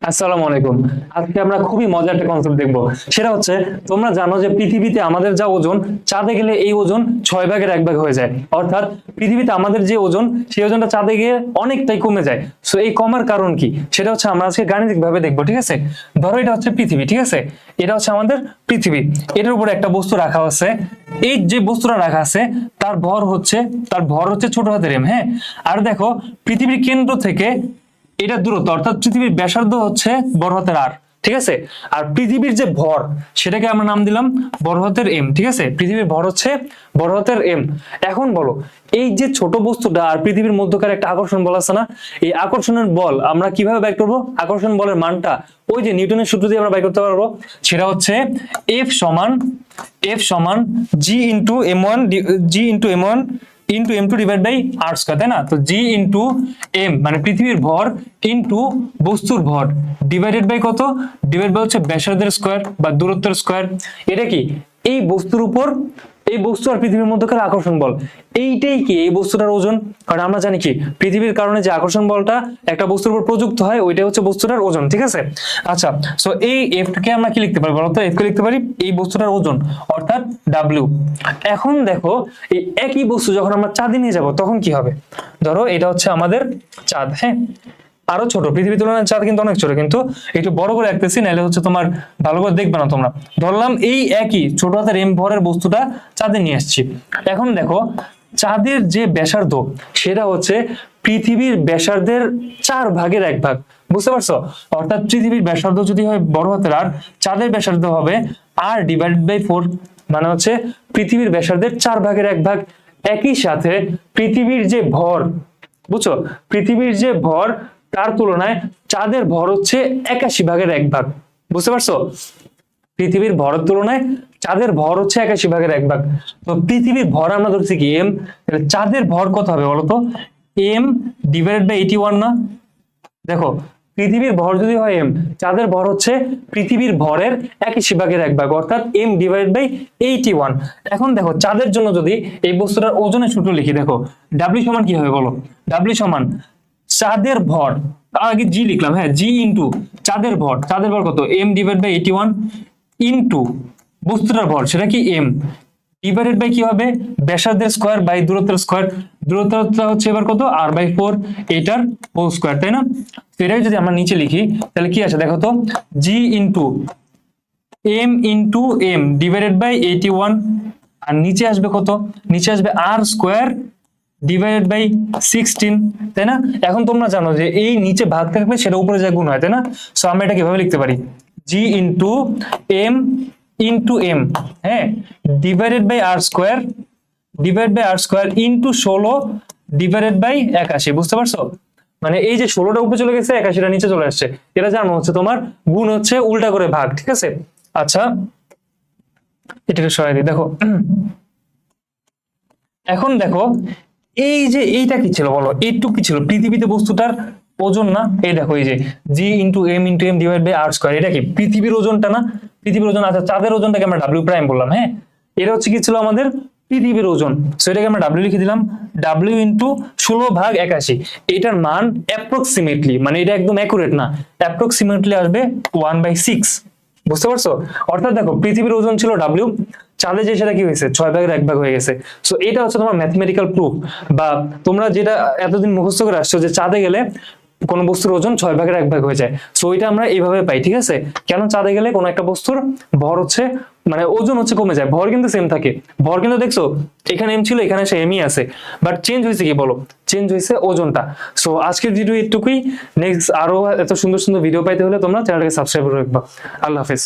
আসসালামু আলাইকুম। আজকে আমরা খুবই মজার একটা কনসেপ্ট দেখবো। সেটা হচ্ছে, তোমরা জানো যে পৃথিবীতে আমাদের যা ওজন, চাঁদে গেলে এই ওজন 6 ভাগের 1 ভাগ হয়ে যায়। অর্থাৎ পৃথিবীতে আমাদের যে ওজন, সেই ওজনটা চাঁদে গিয়ে অনেকটাই কমে যায়। সো এই কমার কারণ কি, সেটা হচ্ছে আমরা আজকে গাণিতিক ভাবে দেখবো। ঠিক আছে, ধরো এটা হচ্ছে পৃথিবী। ঠিক আছে, এটা হচ্ছে আমাদের পৃথিবী। এটার উপরে একটা বস্তু রাখা আছে। এই যে বস্তুটা রাখা আছে তার ভর হচ্ছে ছোট হাতের এম। হ্যাঁ, আর দেখো পৃথিবীর কেন্দ্র থেকে এটা দূরত্ব, অর্থাৎ পৃথিবীর ব্যাসার্ধ হচ্ছে বড় হাতের আর। ঠিক আছে, আর পৃথিবীর যে ভর, সেটাকে আমরা নাম দিলাম বড় হাতের এম। ঠিক আছে, পৃথিবীর ভর হচ্ছে বড় হাতের এম। এখন বলো, এই যে ছোট বস্তুটা আর পৃথিবীর মধ্যকার একটা আকর্ষণ বল আছে না, এই আকর্ষণের বল আমরা কিভাবে বের করবো? আকর্ষণ বলের মানটা ওই যে নিউটনের সূত্র দিয়ে আমরা বের করতে পারবো। সেটা হচ্ছে এফ সমান G into M one into M two divide by R square, তাই না? তো জি ইন্টু এম মানে পৃথিবীর ভর ইন্টু বস্তুর ভর ডিভাইডেড বাই কত? ডিভাইড বাই হচ্ছে ব্যাসার্ধের স্কয়ার বা দূরত্বের স্কয়ার। এটা কি এই বস্তুর উপর, এই বস্তু আর পৃথিবীর মধ্যকার আকর্ষণ বল, এইটাই কি এই বস্তুটার ওজন। কারণ আমরা জানি কি পৃথিবীর কারণে যে আকর্ষণ বলটা একটা বস্তুর উপর প্রযুক্ত হয়, ওইটা হচ্ছে বস্তুটার ওজন। ঠিক আছে, আচ্ছা, সো এই এফ কে আমরা কি লিখতে পারি বলতো? এফ কে লিখতে পারি এই বস্তুটার ওজন, অর্থাৎ ডাব্লিউ। এখন দেখো, এই একই বস্তু যখন আমরা চাঁদে নিয়ে যাব তখন কি হবে? ধরো এটা হচ্ছে আমাদের চাঁদ। হ্যাঁ, আরো ছোট, পৃথিবীর তুলনায় চাঁদ কিন্তু অনেক ছোট, কিন্তু একটু বড় করে রাখতেছি, নাহলে হচ্ছে তোমার ভালো করে দেখবে না তোমরা। ধরলাম এই একই ছোট হাতের এম ভরের বস্তুটা চাঁদে নিয়ে আসছি। এখন দেখো, চাঁদের যে ব্যাসার্ধ, সেটা হচ্ছে পৃথিবীর ব্যাসার্ধের 4 ভাগের 1 ভাগ। বুঝতে পারছো? অর্থাৎ পৃথিবীর ব্যাসার্ধ যদি হয় বড় হাতের আর, চাঁদের ব্যাসার্ধ হবে আর ডিভাইডেড বাই 4, মানে হচ্ছে পৃথিবীর ব্যাসার্ধের 4 ভাগের 1 ভাগ। একই সাথে পৃথিবীর যে ভর, বুঝছো, পৃথিবীর যে ভর তার তুলনায় চাঁদের ভর হচ্ছে 81 ভাগের 1 ভাগ। বুঝতে পারছো? পৃথিবীর ভরের তুলনায় চাঁদের ভর হচ্ছে 81 ভাগের 1 ভাগ। তো পৃথিবীর ভর আমরা ধরছি কি এম, তাহলে চাঁদের ভর কত হবে বলতো? এম ডিভাইডেড বাই 81 না? দেখো, পৃথিবীর ভর যদি হয় এম, চাঁদের ভর হচ্ছে পৃথিবীর ভরের 81 ভাগের 1 ভাগ, অর্থাৎ এম ডিভাইডেড বাই 81। এখন দেখো, চাঁদের জন্য যদি এই বস্তুটার ওজনের সূত্র লিখি, দেখো ডাব্লিউ সমান কি হবে বলো? ডাব্লিউ সমান চাঁদের ভর, আগে জি লিখলাম, হ্যাঁ, জি ইন্টু চাঁদের ভর কত? এম ডিভাইড বাই 81 ইন্টু বস্তুটার ভর, সেটা কি এম, ডিভাইডেড বাই কি হবে? ব্যাসার্ধের স্কয়ার বাই দূরত্বের স্কয়ার। দূরত্বটা হচ্ছে এবার কত? আর বাই 4, এটার হোল স্কয়ার, তাই না? তো এটাই যদি আমরা নিচে লিখি তাহলে কি আছে দেখো তো, জি ইন্টু এম ডিভাইডেড বাই 81, আর নিচে আসবে কত? নিচে আসবে আর স্কয়ার ডিভাইডেড বাই 16, তাই না? এখন তোমরা জানো যে এই নিচে ভাগ থাকবে, সেটা উপরে যা গুণ হয়, তাই না? সো আমরা এটা কিভাবে লিখতে পারি? জি ইন্টু এম, হ্যাঁ, divided by R square into 16 divided by 81। বুঝতে পারছো? মানে এই যে 16টা উপরে চলে গেছে, 81টা নিচে চলে আসছে। এটা জানো হচ্ছে তোমার গুণ হচ্ছে উল্টা করে ভাগ। ঠিক আছে, আচ্ছা, এটাকে সরাই দিই। দেখো, এখন দেখো, এই যে এইটা কি ছিল বলো? এইটুকু কি ছিল? পৃথিবীতে বস্তুটার ওজন না? এই দেখো, এই যে G into M divide by R square, এটা কি পৃথিবীর ওজনটা না? পৃথিবীর ওজন। আচ্ছা, চাঁদের ওজনটাকে আমরা ডাব্লিউ প্রাইম বললাম। হ্যাঁ, এটা হচ্ছে কি ছিল আমাদের পৃথিবীর ওজন। সো এটাকে আমরা ডাব্লিউ লিখে দিলাম, ডাব্লিউ ইন্টু 16/81। এটার মান অ্যাপ্রক্সিমেটলি, মানে এটা একদম অ্যাকুরেট না, অ্যাপ্রক্সিমেটলি আসবে 1/6। বুঝতে পারছো? অর্থাৎ দেখো, পৃথিবীর ওজন ছিল ডাব্লিউ, চাঁদে যে সেটা কি হয়েছে 6 ভাগের 1 ভাগ হয়ে গেছে। সো এটা হচ্ছে তোমার ম্যাথমেটিক্যাল প্রুফ, বা তোমরা যেটা এতদিন মুখস্থ করে আসছো যে চাঁদে গেলে কোন বস্তুর ওজন 6 ভাগের 1 ভাগ হয়ে যায়। সো এটা আমরা এইভাবে পাই। ঠিক আছে, কেন চাঁদে গেলে কোন একটা বস্তুর ভর হচ্ছে, মানে ওজন হচ্ছে কমে যায়, ভর কিন্তু সেম থাকে। ভর কিন্তু দেখছো এখানে এম ছিল, এখানে সে এমই আছে, বাট চেঞ্জ হয়েছে কি বলো? চেঞ্জ হয়েছে ওজনটা। সো আজকের ভিডিও এটুকুই। নেক্সট আরো এত সুন্দর সুন্দর ভিডিও পাইতে হলে তোমরা চ্যানেলটাকে সাবস্ক্রাইব করে রাখবা। আল্লাহ হাফেজ।